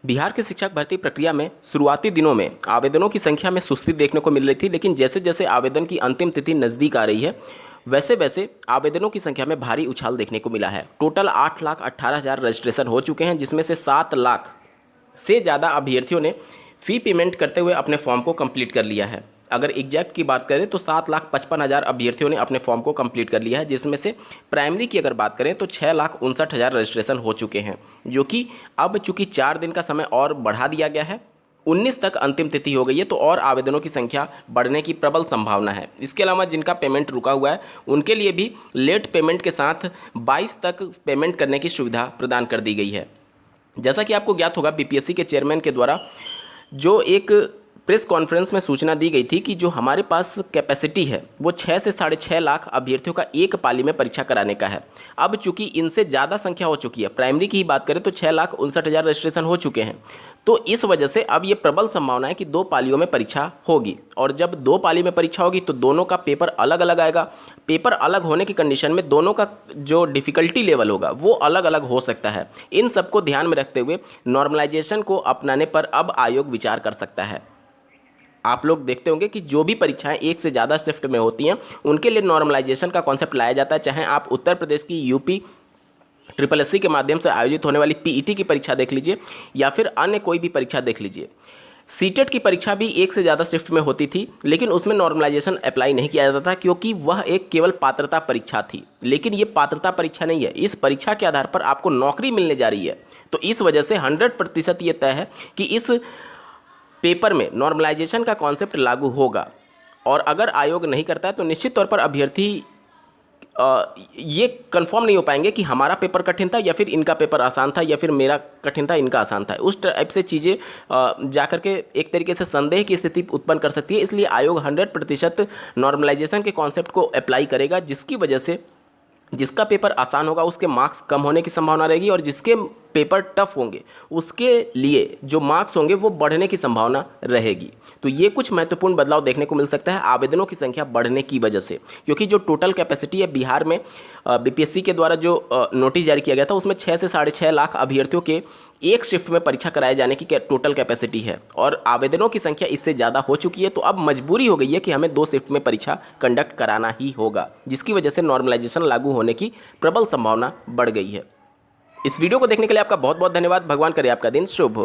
बिहार की शिक्षक भर्ती प्रक्रिया में शुरुआती दिनों में आवेदनों की संख्या में सुस्ती देखने को मिल रही थी, लेकिन जैसे जैसे आवेदन की अंतिम तिथि नज़दीक आ रही है वैसे वैसे आवेदनों की संख्या में भारी उछाल देखने को मिला है। टोटल 8,18,000 रजिस्ट्रेशन हो चुके हैं, जिसमें से 7 लाख से ज़्यादा अभ्यर्थियों ने फ़ी पेमेंट करते हुए अपने फॉर्म को कंप्लीट कर लिया है। अगर एग्जैक्ट की बात करें तो 7,55,000 अभ्यर्थियों ने अपने फॉर्म को कंप्लीट कर लिया है, जिसमें से प्राइमरी की अगर बात करें तो 6,59,000 रजिस्ट्रेशन हो चुके हैं, जो कि अब चूंकि 4 दिन का समय और बढ़ा दिया गया है, 19 तक अंतिम तिथि हो गई है, तो और आवेदनों की संख्या बढ़ने की प्रबल संभावना है। इसके अलावा जिनका पेमेंट रुका हुआ है उनके लिए भी लेट पेमेंट के साथ 22 तक पेमेंट करने की सुविधा प्रदान कर दी गई है। जैसा कि आपको ज्ञात होगा, बीपीएससी के चेयरमैन के द्वारा जो एक प्रेस कॉन्फ्रेंस में सूचना दी गई थी कि जो हमारे पास कैपेसिटी है वो 6 से 6.5 लाख अभ्यर्थियों का एक पाली में परीक्षा कराने का है। अब चूंकि इनसे ज़्यादा संख्या हो चुकी है, प्राइमरी की ही बात करें तो 6,59,000 रजिस्ट्रेशन हो चुके हैं, तो इस वजह से अब ये प्रबल संभावना है कि 2 पालियों में परीक्षा होगी। और जब 2 पाली में परीक्षा होगी तो दोनों का पेपर अलग अलग आएगा। पेपर अलग होने की कंडीशन में दोनों का जो डिफ़िकल्टी लेवल होगा वो अलग अलग हो सकता है। इन सबको ध्यान में रखते हुए नॉर्मलाइजेशन को अपनाने पर अब आयोग विचार कर सकता है। आप लोग देखते होंगे कि जो भी परीक्षाएं एक से ज़्यादा शिफ्ट में होती हैं उनके लिए नॉर्मलाइजेशन का कॉन्सेप्ट लाया जाता है। चाहे आप उत्तर प्रदेश की यूपी SSS के माध्यम से आयोजित होने वाली पीईटी की परीक्षा देख लीजिए या फिर अन्य कोई भी परीक्षा देख लीजिए। सीटेट की परीक्षा भी एक से ज़्यादा शिफ्ट में होती थी, लेकिन उसमें नॉर्मलाइजेशन अप्लाई नहीं किया जाता था क्योंकि वह एक केवल पात्रता परीक्षा थी। लेकिन ये पात्रता परीक्षा नहीं है, इस परीक्षा के आधार पर आपको नौकरी मिलने जा रही है। तो इस वजह से 100% ये तय है कि इस पेपर में नॉर्मलाइजेशन का कॉन्सेप्ट लागू होगा। और अगर आयोग नहीं करता है तो निश्चित तौर पर अभ्यर्थी ये कंफर्म नहीं हो पाएंगे कि हमारा पेपर कठिन था या फिर इनका पेपर आसान था या फिर मेरा कठिन था इनका आसान था। उस टाइप से चीज़ें जाकर के एक तरीके से संदेह की स्थिति उत्पन्न कर सकती है। इसलिए आयोग 100% नॉर्मलाइजेशन के कॉन्सेप्ट को अप्लाई करेगा, जिसकी वजह से जिसका पेपर आसान होगा उसके मार्क्स कम होने की संभावना रहेगी और जिसके पेपर टफ होंगे उसके लिए जो मार्क्स होंगे वो बढ़ने की संभावना रहेगी। तो ये कुछ महत्वपूर्ण बदलाव देखने को मिल सकता है आवेदनों की संख्या बढ़ने की वजह से, क्योंकि जो टोटल कैपेसिटी है बिहार में बीपीएससी के द्वारा जो नोटिस जारी किया गया था उसमें 6 से 6.5 लाख अभ्यर्थियों के एक शिफ्ट में परीक्षा कराए जाने की टोटल कैपेसिटी है और आवेदनों की संख्या इससे ज़्यादा हो चुकी है। तो अब मजबूरी हो गई है कि हमें 2 शिफ्ट में परीक्षा कंडक्ट कराना ही होगा, जिसकी वजह से नॉर्मलाइजेशन लागू होने की प्रबल संभावना बढ़ गई है। इस वीडियो को देखने के लिए आपका बहुत बहुत धन्यवाद। भगवान करे आपका दिन शुभ हो।